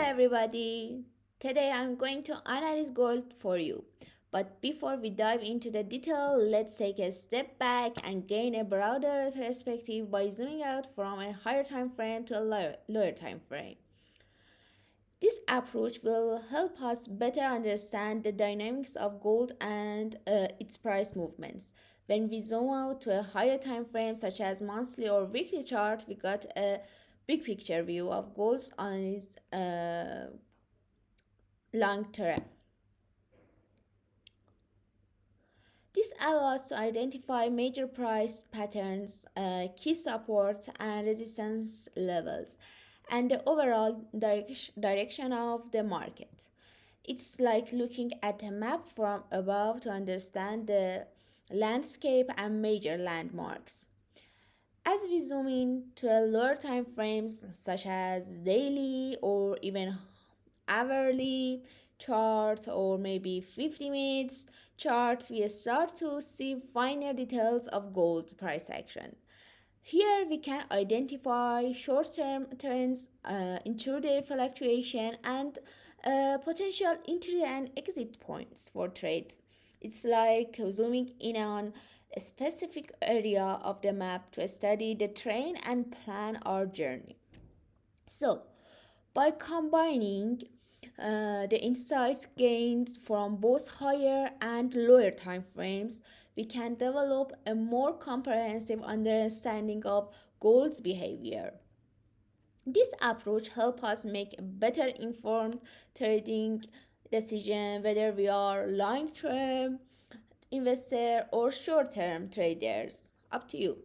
everybody. Today I'm going to analyze gold for you. But before we dive into the detail, let's take a step back and gain a broader perspective by zooming out from a higher time frame to a lower time frame. This approach will help us better understand the dynamics of gold and its price movements. When we zoom out to a higher time frame, such as monthly or weekly chart, we got a big picture view of gold's on its long term. This allows us to identify major price patterns, key support and resistance levels, and the overall direction of the market. It's like looking at a map from above to understand the landscape and major landmarks. As we zoom in to a lower time frames such as daily or even hourly chart or maybe 50 minutes chart, we start to see finer details of gold price action. Here we can identify short-term trends, intraday fluctuation, and potential entry and exit points for trades. It's like zooming in on a specific area of the map to study the terrain and plan our journey. So, by combining the insights gained from both higher and lower time frames, we can develop a more comprehensive understanding of gold's behavior. This approach helps us make a better informed trading decision whether we are long-term investor or short-term traders. Up to you.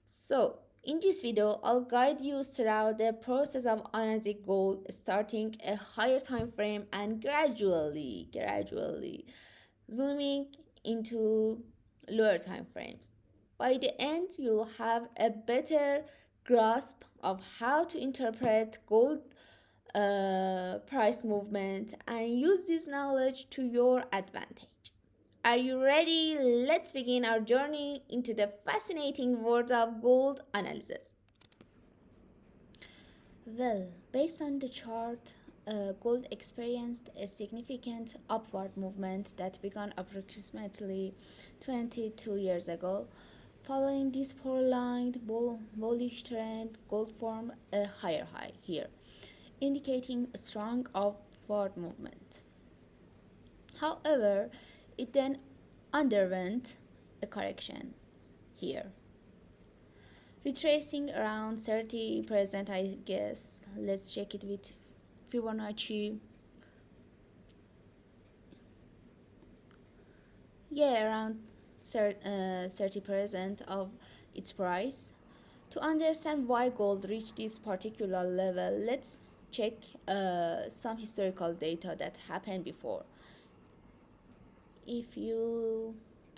So, in this video, I'll guide you through the process of analyzing gold, starting a higher time frame and gradually zooming into lower time frames. By the end, you'll have a better grasp of how to interpret gold price movement and use this knowledge to your advantage. Are you ready? Let's begin our journey into the fascinating world of gold analysis. Well, based on the chart, gold experienced a significant upward movement that began approximately 22 years ago. Following this prolonged bullish trend, gold formed a higher high here, indicating a strong upward movement. However, it then underwent a correction here, retracing around 30%. I guess let's check it with Fibonacci. Yeah, around 30% of its price. To understand why gold reached this particular level, let's check some historical data that happened before. If you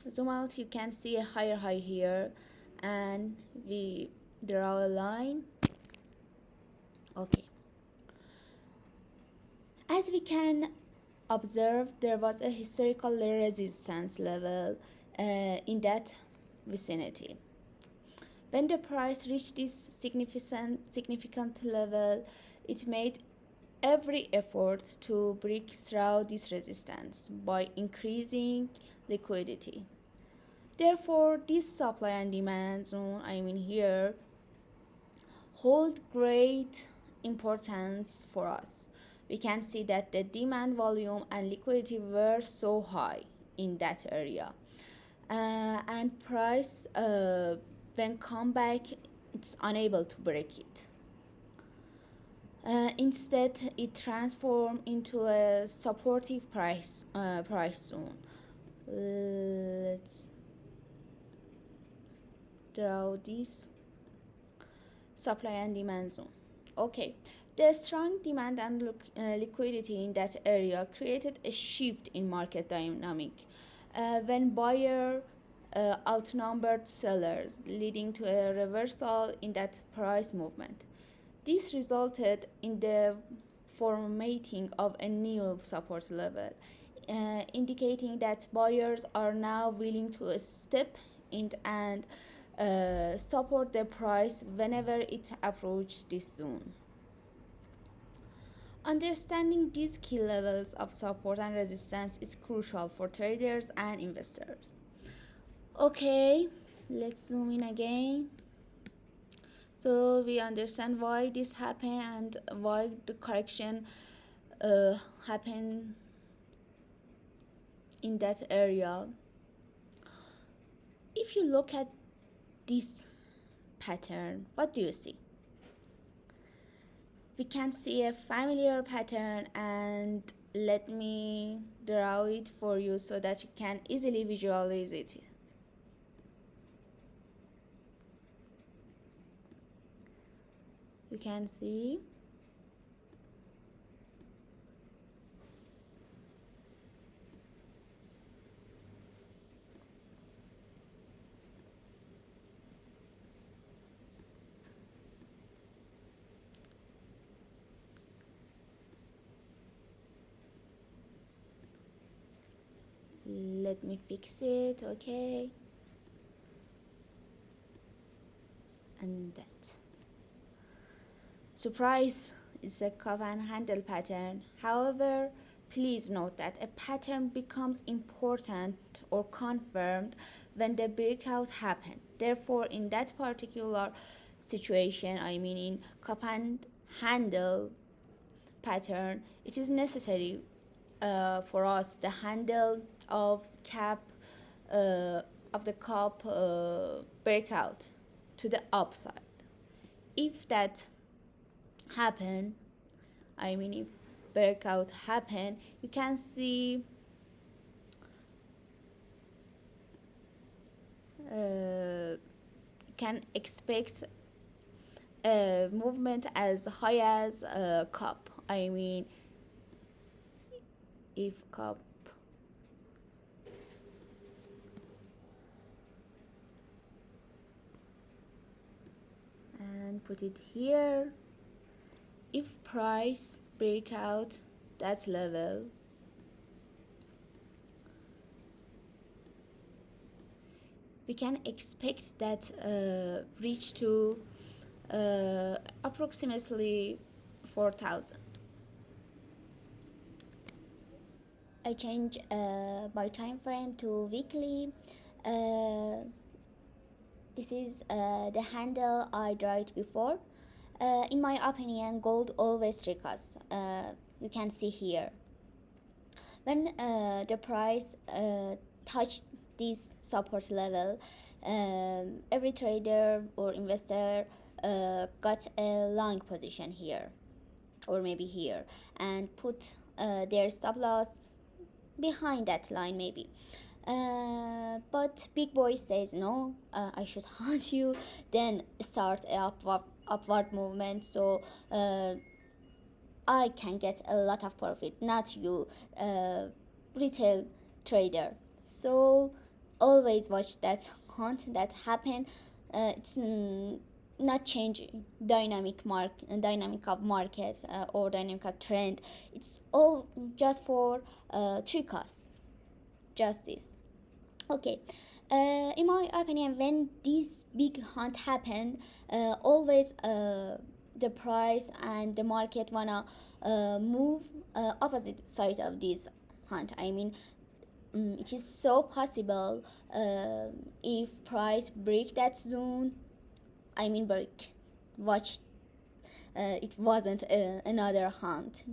zoom out, you can see a higher high here, and we draw a line. Okay, as we can observe, there was a historical resistance level in that vicinity. When the price reached this significant level, it made every effort to break through this resistance by increasing liquidity. Therefore, this supply and demand zone, here, hold great importance for us. We can see that the demand volume and liquidity were so high in that area, and price when come back, it's unable to break it. Instead, it transformed into a supportive price zone. Let's draw this supply and demand zone. Okay, the strong demand and liquidity in that area created a shift in market dynamic when buyer outnumbered sellers, leading to a reversal in that price movement. This resulted in the formating of a new support level, indicating that buyers are now willing to step in and support the price whenever it approaches this zone. Understanding these key levels of support and resistance is crucial for traders and investors. Okay, let's zoom in again. So we understand why this happened and why the correction happened in that area. If you look at this pattern, what do you see? We can see a familiar pattern, and let me draw it for you so that you can easily visualize it. You can see let me fix it. Okay, and that surprise is a cuff and handle pattern. However, please note that a pattern becomes important or confirmed when the breakout happens. Therefore, in that particular situation, I mean in cup and handle pattern, it is necessary for us the handle of cap of the cup breakout to the upside. If that happen, I mean if breakout happen, you can see can expect a movement as high as a cup. I mean if cup and put it here, if price break out that level, we can expect that reach to approximately 4,000. I change my time frame to weekly. This is the handle I drew before. In my opinion, gold always tricks us. You can see here. When the price touched this support level, every trader or investor got a long position here or maybe here and put their stop loss behind that line maybe. But big boy says no, I should hunt you, then start a upward movement, so I can get a lot of profit, not you, retail trader. So always watch that hunt that happen. It's not change dynamic of markets or dynamic of trend. It's all just for trick us, just this. Okay, in my opinion, when this big hunt happen, always the price and the market wanna move opposite side of this hunt. I mean, it is so possible if price break that zone. I mean break. Watch, it wasn't another hunt,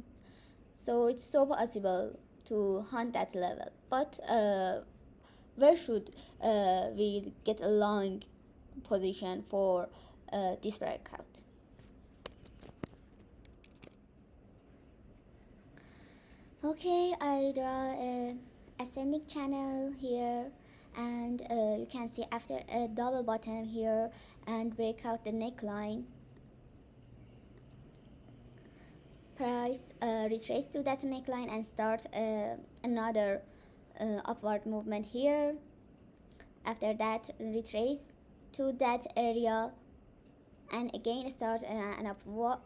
so it's so possible to hunt that level. But where should we get a long position for this breakout? Okay, I draw a ascending channel here, and you can see after a double bottom here and break out the neckline, price retrace to that neckline and start another upward movement here. After that, retrace to that area and again start an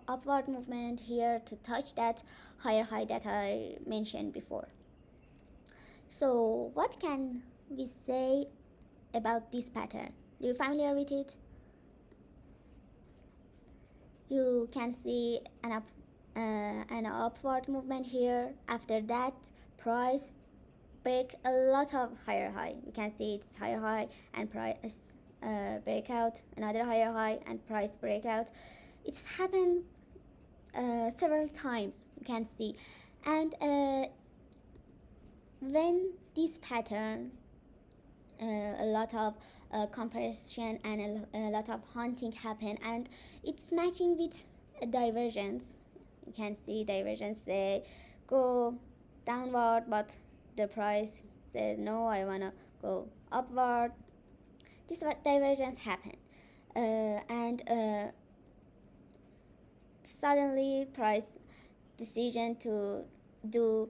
upward movement here to touch that higher high that I mentioned before. So what can we say about this pattern? Are you familiar with it? You can see an an upward movement here. After that, price break a lot of higher high. You can see it's higher high and price breakout, another higher high and price breakout. It's happened several times, you can see. And when this pattern, a lot of compression and a lot of hunting happen, and it's matching with a divergence. You can see divergence go downward, but the price says no, I wanna go upward. This divergence happen, and suddenly price decision to do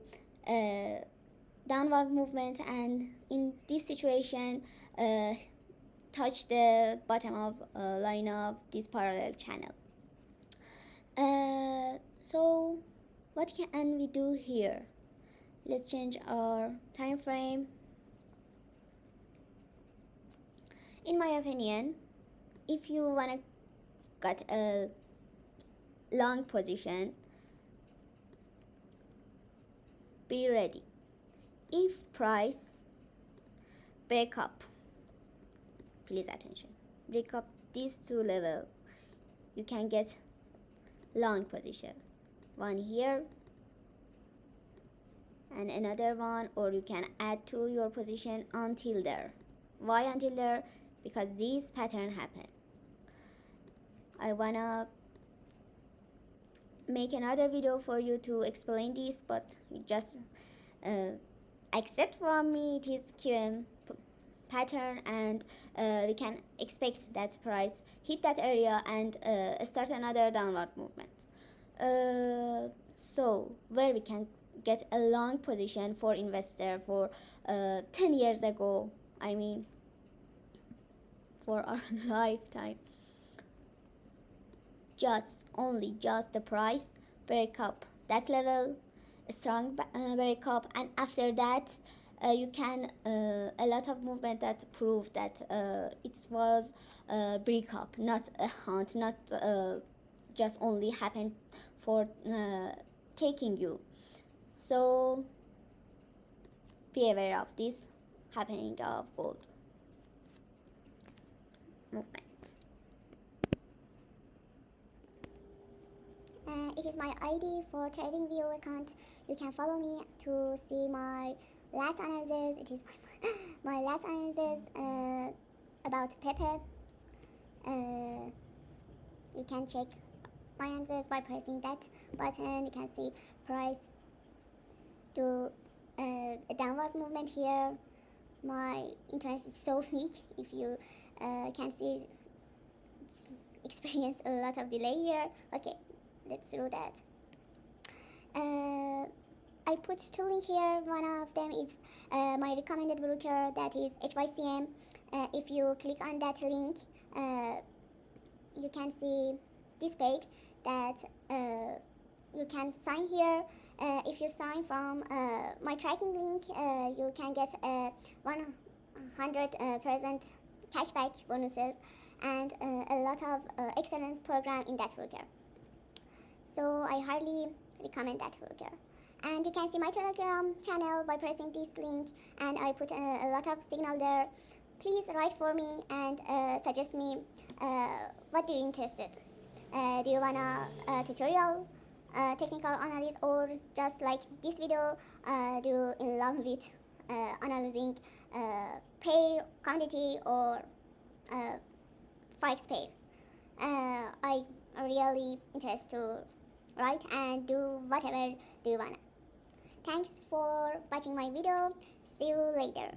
downward movement, and in this situation touch the bottom of line of this parallel channel. So what can we do here? Let's change our time frame. In my opinion, if you wanna get a long position, be ready. If price break up, please attention, break up these two levels, you can get long position, one here and another one, or you can add to your position until there. Why until there? Because this pattern happen. I wanna make another video for you to explain this, but you just accept from me it is QM pattern, and we can expect that price hit that area and start another downward movement. So where we can get a long position for investor for 10 years ago, I mean for our lifetime, just the price break up that level, a strong break up, and after that you can a lot of movement that prove that it was break up, not a hunt, not just only happened for taking you. So be aware of this happening of gold movement. It is my ID for TradingView account. You can follow me to see my last analysis. It is my last analysis about Pepe. You can check my analysis by pressing that button. You can see price do a downward movement here. My internet is so weak. If you can see, it's experienced a lot of delay here. Okay, let's do that. I put two links here. One of them is my recommended broker, that is HYCM. If you click on that link, you can see this page that you can sign here. If you sign from my tracking link, you can get 100% cashback bonuses and a lot of excellent program in that broker. So I highly recommend that broker. And you can see my Telegram channel by pressing this link, and I put a lot of signal there. Please write for me and suggest me what do you interested. Do you want a tutorial, technical analysis, or just like this video, do you in love with analyzing pair, quantity, or forex pair? I really interested to write and do whatever do you wanna. Thanks for watching my video. See you later.